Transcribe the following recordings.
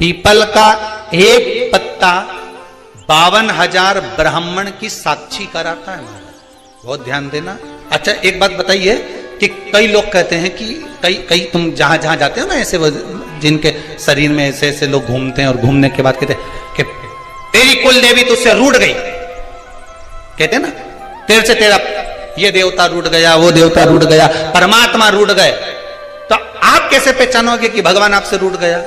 People का एक पत्ता 52,000 ब्राह्मण की साक्षी कराता है महाराज, बहुत ध्यान देना। अच्छा एक बात बताइए कि कई लोग कहते हैं कि कई तुम जहां जहां जाते हो ना, ऐसे वो जिनके शरीर में ऐसे ऐसे लोग घूमते हैं और घूमने के बाद कहते हैं कि तेरी कुल देवी तुझसे रूठ गई, कहते हैं ना, तेरे से तेरा ये देवता रूठ गया, वो देवता रूठ गया, परमात्मा रूठ गए। तो आप कैसे पहचानोगे कि भगवान आपसे रूठ गया?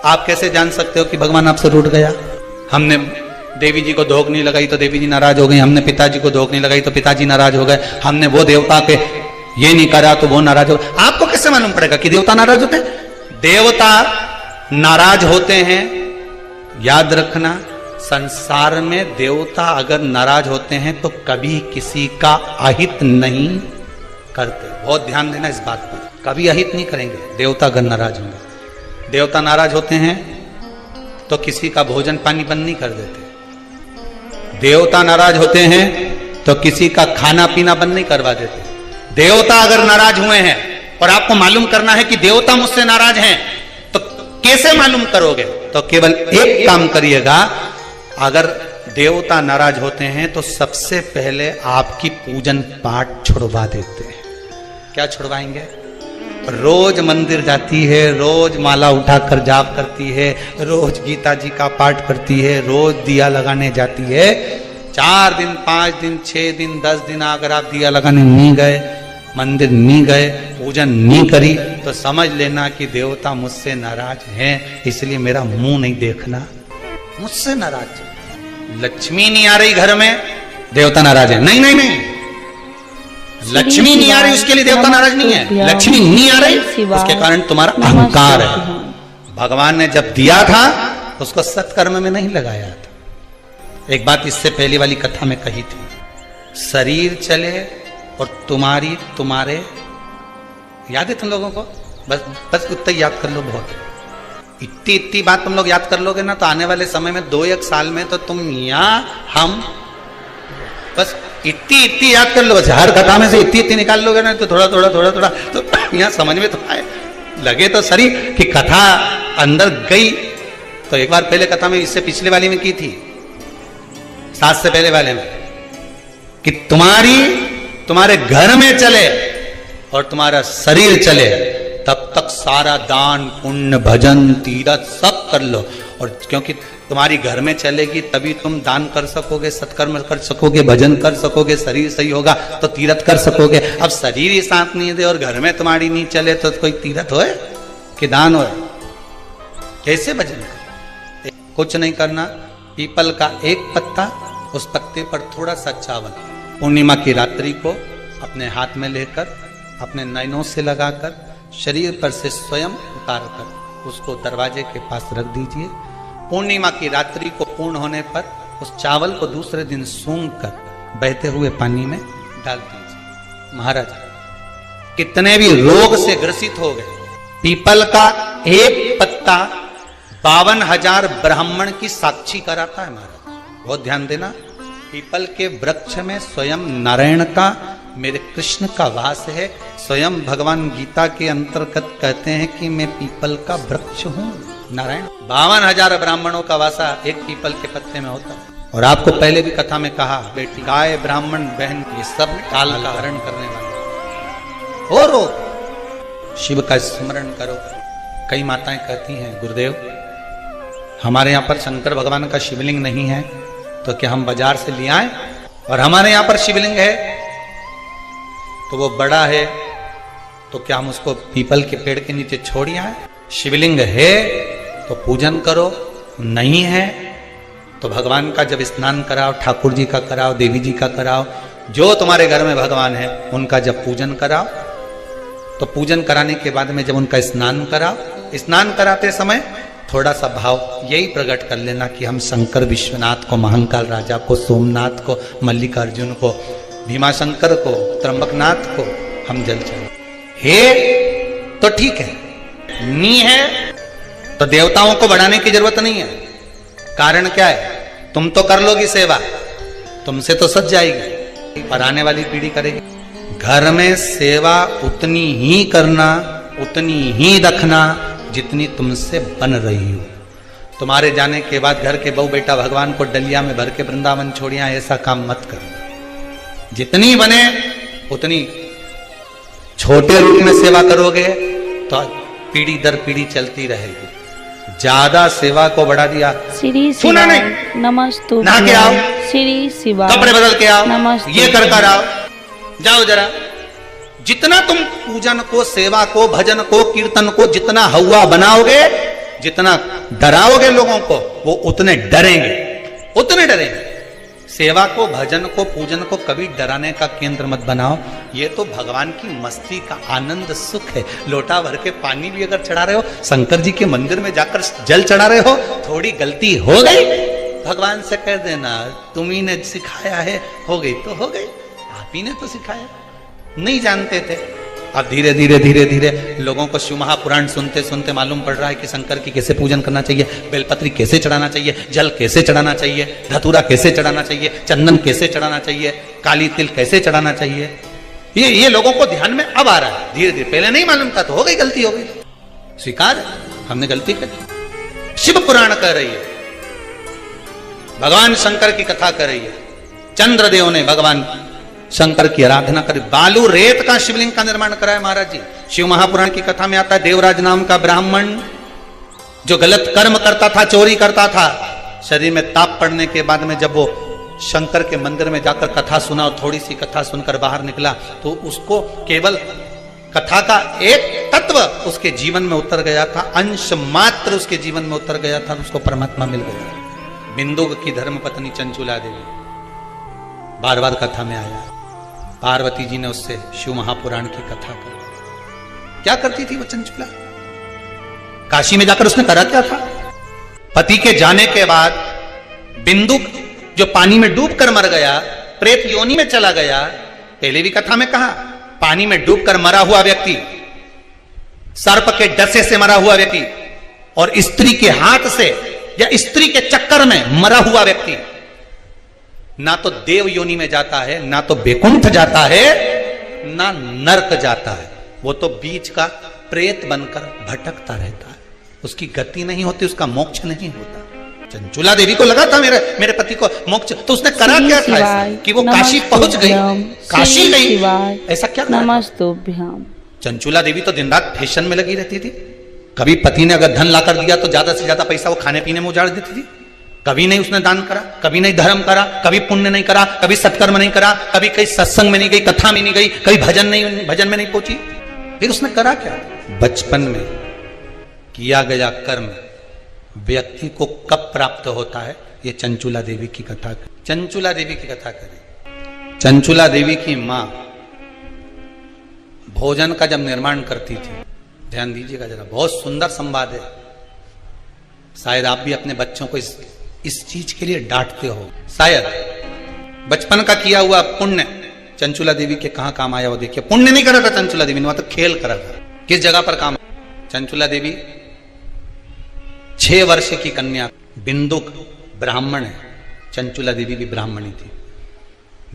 आप कैसे जान सकते हो कि भगवान आपसे रूठ गया? हमने देवी जी को धोख नहीं लगाई तो देवी जी नाराज हो गई, हमने पिताजी को धोख नहीं लगाई तो पिताजी नाराज हो गए, हमने वो देवता पे ये नहीं करा तो वो नाराज हो गए। आपको कैसे मालूम पड़ेगा कि देवता नाराज होते हैं? देवता नाराज होते हैं, याद रखना, संसार में देवता अगर नाराज होते हैं तो कभी किसी का अहित नहीं करते। बहुत ध्यान देना इस बात पर, कभी अहित नहीं करेंगे देवता अगर नाराज होंगे। देवता नाराज होते हैं तो किसी का भोजन पानी बंद नहीं कर देते। देवता नाराज होते हैं तो किसी का खाना पीना बंद नहीं करवा देते। देवता अगर नाराज हुए हैं और आपको मालूम करना है कि देवता मुझसे नाराज हैं, तो कैसे मालूम करोगे? तो केवल एक काम करिएगा, अगर देवता नाराज होते हैं तो सबसे पहले आपकी पूजन पाठ छुड़वा देते हैं। क्या छुड़वाएंगे? रोज मंदिर जाती है, रोज माला उठाकर जाप करती है, रोज गीता जी का पाठ करती है, रोज दिया लगाने जाती है। 4 दिन 5 दिन 6 दिन 10 दिन अगर आप दिया लगाने नहीं गए, मंदिर नहीं गए, पूजन नहीं करी, तो समझ लेना कि देवता मुझसे नाराज हैं, इसलिए मेरा मुंह नहीं देखना, मुझसे नाराज। लक्ष्मी नहीं आ रही घर में, देवता नाराज है? नहीं नहीं नहीं, लक्ष्मी नहीं आ रही उसके लिए देवता नाराज नहीं है। लक्ष्मी नहीं आ रही उसके कारण तुम्हारा अहंकार है। भगवान ने जब दिया था उसको सत्कर्म में नहीं लगाया था। एक बात इससे पहली वाली कथा में कही थी, शरीर चले और तुम्हारे याद है तुम लोगों को? बस उतना याद कर लो, बहुत इतनी बात तुम लोग याद कर लोगे ना, तो आने वाले समय में 2-1 साल में तो तुम या हम बस इतनी याद कर लो, बस हर कथा में से इतनी निकाल लोगे ना, तो थोड़ा तो यहाँ समझ में तो आए, लगे तो सही कि कथा अंदर गई। तो एक बार पहले कथा में, इससे पिछले वाली में की थी, 7 से पहले वाले में, कि तुम्हारे घर में चले और तुम्हारा शरीर चले, तब तक सारा दान पुण्य भजन तीरथ सब कर लो। और क्योंकि तुम्हारी घर में चलेगी तभी तुम दान कर सकोगे, सत्कर्म कर सकोगे, भजन कर सकोगे, शरीर सही होगा तो तीरथ कर सकोगे। अब शरीर ही साथ नहीं दे और घर में तुम्हारी नहीं चले तो कोई तीरथ होए कि दान होए? कैसे भजन कर? कुछ नहीं करना, पीपल का एक पत्ता, उस पत्ते पर थोड़ा सा चावल, पूर्णिमा की रात्रि को अपने हाथ में लेकर, अपने नयनों से लगाकर, शरीर पर से स्वयं उतारकर उसको दरवाजे के पास रख दीजिए। पूर्णिमा की रात्रि को पूर्ण होने पर उस चावल को दूसरे दिन सूंघ कर बहते हुए पानी में डाल दीजिए। महाराज कितने भी रोग से ग्रसित हो गए, पीपल का एक पत्ता 52,000 ब्राह्मण की साक्षी कराता है महाराज। बहुत ध्यान देना, पीपल के वृक्ष में स्वयं नारायण का, मेरे कृष्ण का वास है। स्वयं भगवान गीता के अंतर्गत कहते हैं कि मैं पीपल का वृक्ष हूं, नारायण। 52,000 ब्राह्मणों का वासा एक पीपल के पत्ते में होता है। और आपको पहले भी कथा में कहा, बेटी गाय ब्राह्मण बहन ये सब काल का हरण करने वाले हो। रो शिव का स्मरण करो। कई माताएं कहती हैं, गुरुदेव हमारे यहाँ पर शंकर भगवान का शिवलिंग नहीं है, तो क्या हम बाजार से ले आए? और हमारे यहाँ पर शिवलिंग है तो वो बड़ा है, तो क्या हम उसको पीपल के पेड़ के नीचे छोड़ आए? शिवलिंग है तो पूजन करो, नहीं है तो भगवान का जब स्नान कराओ, ठाकुर जी का कराओ, देवी जी का कराओ, जो तुम्हारे घर में भगवान है उनका जब पूजन कराओ, तो पूजन कराने के बाद में जब उनका स्नान कराओ, स्नान कराते समय थोड़ा सा भाव यही प्रकट कर लेना कि हम शंकर विश्वनाथ को, महाकाल राजा को, सोमनाथ को, मल्लिकार्जुन को, भीमाशंकर को, त्र्यंबकनाथ को हम जल चढ़ाएं। हे तो ठीक है, नी है तो देवताओं को बढ़ाने की जरूरत नहीं है। कारण क्या है? तुम तो कर लोगी सेवा, तुमसे तो सज जाएगी, पर आने वाली पीढ़ी करेगी। घर में सेवा उतनी ही करना, उतनी ही रखना, जितनी तुमसे बन रही हो। तुम्हारे जाने के बाद घर के बहू बेटा भगवान को डलिया में भर के वृंदावन छोड़िया, ऐसा काम मत करना। जितनी बने उतनी छोटे रूप में सेवा करोगे तो पीढ़ी दर पीढ़ी चलती रहेगी। ज्यादा सेवा को बढ़ा दिया, श्री सुना नहीं, नमस्तु नहा के आओ, श्री शिवा, कपड़े बदल के आओ, नमस्ते, ये कर आओ, जाओ जरा। जितना तुम पूजन को, सेवा को, भजन को, कीर्तन को जितना हवा बनाओगे, जितना डराओगे लोगों को, वो उतने डरेंगे, उतने डरेंगे। सेवा को, भजन को, पूजन को कभी डराने का केंद्र मत बनाओ। ये तो भगवान की मस्ती का आनंद सुख है। लोटा भर के पानी भी अगर चढ़ा रहे हो, शंकर जी के मंदिर में जाकर जल चढ़ा रहे हो, थोड़ी गलती हो गई, भगवान से कह देना तुम्ही ने सिखाया है, हो गई तो हो गई, आप ही ने तो सिखाया, नहीं जानते थे। अब धीरे धीरे धीरे धीरे लोगों को शिव महापुराण सुनते सुनते मालूम पड़ रहा है कि शंकर की कैसे पूजन करना चाहिए, बेलपत्री कैसे चढ़ाना चाहिए, जल कैसे चढ़ाना चाहिए, धतूरा कैसे चढ़ाना चाहिए, चंदन कैसे चढ़ाना चाहिए, काली तिल कैसे चढ़ाना चाहिए। ये लोगों को ध्यान में अब आ रहा है धीरे धीरे। पहले नहीं मालूम था तो हो गई, गलती हो गई, स्वीकार, हमने गलती करी। शिव पुराण कह रही है, भगवान शंकर की कथा कर रही है, चंद्रदेव ने भगवान शंकर की आराधना करी, बालू रेत का शिवलिंग का निर्माण कराया महाराज जी। शिव महापुराण की कथा में आता है, देवराज नाम का ब्राह्मण जो गलत कर्म करता था, चोरी करता था, शरीर में ताप पड़ने के बाद में जब वो शंकर के मंदिर में जाकर कथा सुना और थोड़ी सी कथा सुनकर बाहर निकला, तो उसको केवल कथा का एक तत्व उसके जीवन में उतर गया था, अंश मात्र उसके जीवन में उतर गया था, उसको परमात्मा मिल गया। बिंदुक की धर्मपत्नी चंचुला देवी बार बार कथा में आया, पार्वती जी ने उससे शिव महापुराण की कथा कर। क्या करती थी वो चंचुला? काशी में जाकर उसने करा क्या था? पति के जाने के बाद बिंदुक जो पानी में डूबकर मर गया, प्रेत योनि में चला गया, पहले भी कथा में कहा, पानी में डूबकर मरा हुआ व्यक्ति, सर्प के डसे से मरा हुआ व्यक्ति और स्त्री के हाथ से या स्त्री के चक्कर में मरा हुआ व्यक्ति ना तो देव योनि में जाता है, ना तो बैकुंठ जाता है, ना नरक जाता है, वो तो बीच का प्रेत बनकर भटकता रहता है, उसकी गति नहीं होती, उसका मोक्ष नहीं होता। चंचुला देवी को लगा था मेरे पति को मोक्ष, तो उसने करा क्या था ऐसा कि वो काशी पहुंच गई, काशी गई, ऐसा क्या? नमस्तुभ्यम। चंचुला देवी तो दिन रात फैशन में लगी रहती थी। कभी पति ने अगर धन लाकर दिया तो ज्यादा से ज्यादा पैसा वो खाने पीने में उजाड़ देती थी। कभी नहीं उसने दान करा, कभी नहीं धर्म करा, कभी पुण्य नहीं करा, कभी सत्कर्म नहीं करा, कभी कहीं सत्संग में नहीं गई, कथा में नहीं गई, कभी भजन में नहीं पहुंची। फिर उसने करा क्या? बचपन में किया गया कर्म व्यक्ति को कब प्राप्त होता है, ये चंचुला देवी की कथा, चंचुला देवी की कथा करें। चंचुला देवी की मां भोजन का जब निर्माण करती थी, ध्यान दीजिएगा जरा, बहुत सुंदर संवाद है, शायद आप भी अपने बच्चों को इस चीज के लिए डांटते हो, शायद बचपन का किया हुआ पुण्य चंचुला देवी के कहां काम आया वो देखिए। पुण्य नहीं करा था चंचुला देवी ने, वहां तो खेल करा था। किस जगह पर काम? चंचुला देवी 6 वर्ष की कन्या, बिंदुक ब्राह्मण है, चंचुला देवी भी ब्राह्मणी थी,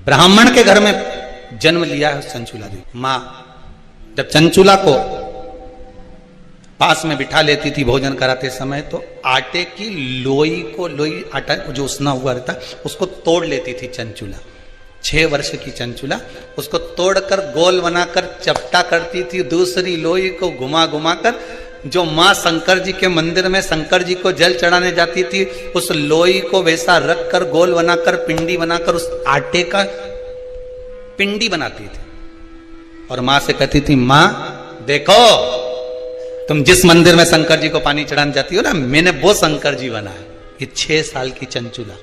ब्राह्मण के घर में जन्म लिया है चंचुला देवी। मां जब चंचुला को पास में बिठा लेती थी भोजन कराते समय, तो आटे की लोई आटा जो उसना हुआ रहता उसको तोड़ लेती थी चंचुला। 6 वर्ष की चंचुला उसको तोड़कर गोल बनाकर चपटा करती थी, दूसरी लोई को घुमा घुमा कर जो माँ शंकर जी के मंदिर में शंकर जी को जल चढ़ाने जाती थी, उस लोई को वैसा रख कर गोल बनाकर पिंडी बनाकर उस आटे का पिंडी बनाती थी और माँ से कहती थी, माँ देखो तुम जिस मंदिर में शंकर जी को पानी चढ़ाने जाती हो ना, मैंने वो शंकर जी बनाया। ये 6 साल की चंचुला,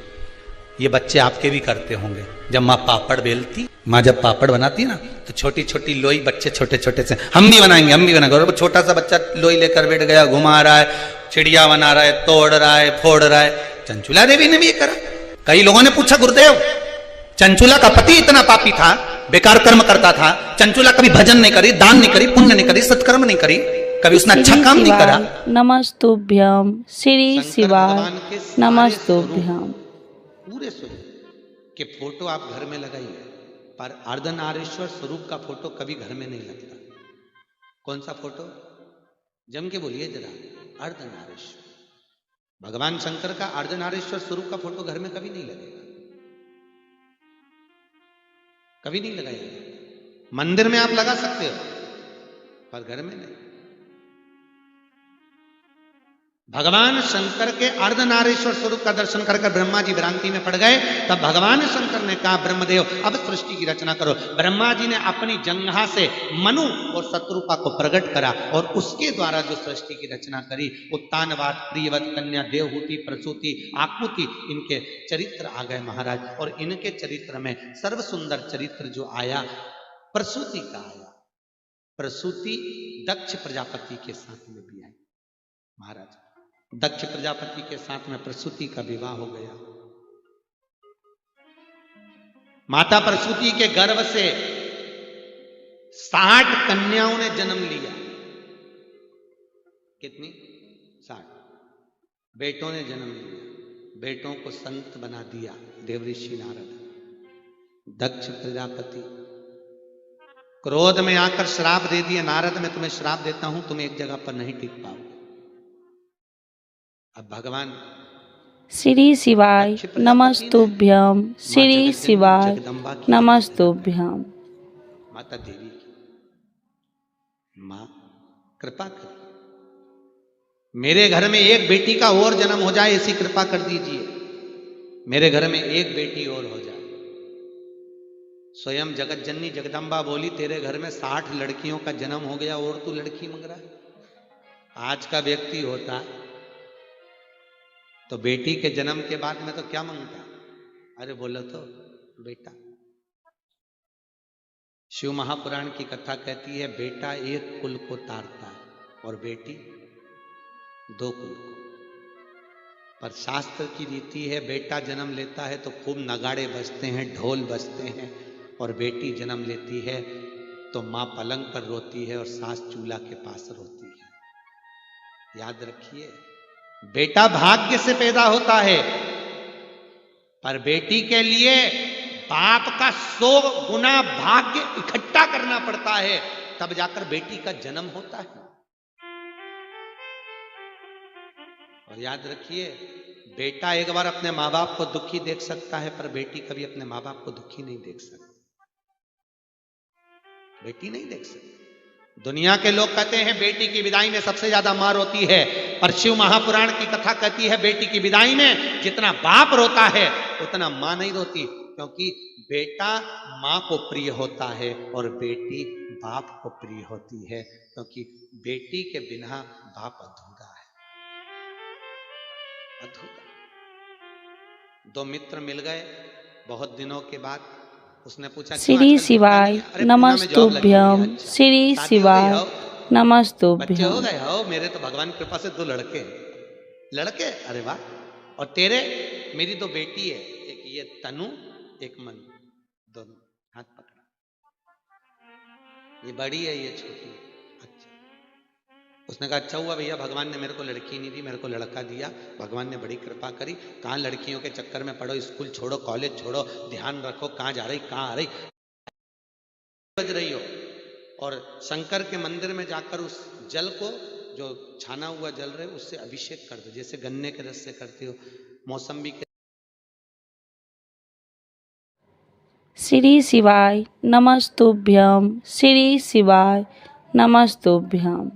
ये बच्चे आपके भी करते होंगे। जब माँ पापड़ बेलती, माँ जब पापड़ बनाती ना, तो छोटी छोटी लोई बच्चे छोटे छोटे से, हम भी बनाएंगे। और वो छोटा सा बच्चा लोई लेकर बैठ गया, घुमा रहा है, चिड़िया बना रहा है, तोड़ रहा है, फोड़ रहा है। चंचुला देवी ने भी ये करा। कई लोगों ने पूछा, गुरुदेव चंचुला का पति इतना पापी था, बेकार कर्म करता था, चंचुला कभी भजन नहीं करी, दान नहीं करी, पुण्य नहीं करी, सत्कर्म नहीं करी, कभी उसने अच्छा काम नहीं करा। नमस्तुभ्यम श्री शिवाय नमस्तुभ्यम। पूरे स्वरूप के फोटो आप घर में लगाइए, पर अर्धनारीश्वर स्वरूप का फोटो कभी घर में नहीं लगता। कौन सा फोटो? जम के बोलिए जरा, अर्धनारीश्वर। भगवान शंकर का अर्धनारीश्वर स्वरूप का फोटो घर में कभी नहीं लगेगा, कभी नहीं लगाया जाता। मंदिर में आप लगा सकते हो पर घर में नहीं। भगवान शंकर के अर्धनारीश्वर स्वरूप का दर्शन कर ब्रह्मा जी भ्रांति में पड़ गए। तब भगवान शंकर ने कहा, ब्रह्मदेव अब सृष्टि की रचना करो। ब्रह्मा जी ने अपनी जंघा से मनु और शत्रुपा को प्रकट करा और उसके द्वारा जो सृष्टि की रचना करी, उत्तानवाद, प्रियवत, कन्या, देवहूति, प्रसूति, आकुति, इनके चरित्र आ गए महाराज। और इनके चरित्र में सर्व सुंदर चरित्र जो आया, प्रसूति का आया। प्रसूति दक्ष प्रजापति के साथ में भी आई महाराज। दक्ष प्रजापति के साथ में प्रसूति का विवाह हो गया। माता प्रसूति के गर्भ से 60 कन्याओं ने जन्म लिया। कितनी? 60 बेटों ने जन्म लिया। बेटों को संत बना दिया देवऋषि नारद। दक्ष प्रजापति क्रोध में आकर श्राप दे दिया, नारद मैं तुम्हें श्राप देता हूं, तुम एक जगह पर नहीं टिक पाओगे। अब भगवान श्री शिवाय नमस्तुभ्यम, श्री शिवाय नमस्तुभ्यम। माता देवी की, मां कृपा कर, मेरे घर में एक बेटी का और जन्म हो जाए, ऐसी कृपा कर दीजिए। मेरे घर में एक बेटी और हो जाए। स्वयं जगत जननी जगदम्बा बोली, तेरे घर में 60 लड़कियों का जन्म हो गया और तू लड़की मांग रहा है। आज का व्यक्ति होता तो बेटी के जन्म के बाद में तो क्या मांगता? अरे बोलो तो बेटा। शिव महापुराण की कथा कहती है, बेटा एक कुल को तारता है और बेटी 2 कुल को। पर शास्त्र की रीति है, बेटा जन्म लेता है तो खूब नगाड़े बजते हैं, ढोल बजते हैं, और बेटी जन्म लेती है तो मां पलंग पर रोती है और सास चूल्हा के पास रोती है। याद रखिए, बेटा भाग्य से पैदा होता है, पर बेटी के लिए बाप का 100 गुना भाग्य इकट्ठा करना पड़ता है, तब जाकर बेटी का जन्म होता है। और याद रखिए, बेटा एक बार अपने माँ बाप को दुखी देख सकता है, पर बेटी कभी अपने माँ बाप को दुखी नहीं देख सकती। बेटी नहीं देख सकती। दुनिया के लोग कहते हैं बेटी की विदाई में सबसे ज्यादा मां रोती है, पर शिव महापुराण की कथा कहती है बेटी की विदाई में जितना बाप रोता है उतना मां नहीं रोती, क्योंकि बेटा मां को प्रिय होता है और बेटी बाप को प्रिय होती है, क्योंकि बेटी के बिना बाप अधूरा है, अधूरा। 2 मित्र मिल गए बहुत दिनों के बाद। उसने पूछा, श्री शिवाय नमस्तुभ्यम, श्री शिवाय नमस्तुभ्यम। बच्चे हो गए हो? मेरे तो भगवान कृपा से 2 लड़के। लड़के? अरे वाह। और तेरे? मेरी 2 बेटी है, एक ये तनु, एक मनु, दोनों हाथ पकड़ा। ये बड़ी है, ये छोटी है। अच्छा। उसने कहा, अच्छा हुआ भैया, भगवान ने मेरे को लड़की नहीं दी, मेरे को लड़का दिया। भगवान ने बड़ी कृपा करी। कहाँ लड़कियों के चक्कर में पड़ो, स्कूल छोड़ो, कॉलेज छोड़ो, ध्यान रखो कहाँ जा रही, कहाँ आ रही, बज रही हो। और शंकर के मंदिर में जाकर उस जल को, जो छाना हुआ जल रहे, उससे अभिषेक कर दो, जैसे गन्ने के रस से करते हो, मौसम्बी के। श्री शिवाय नमस्तुभ्यम, श्री शिवाय नमस्तुभ्यम।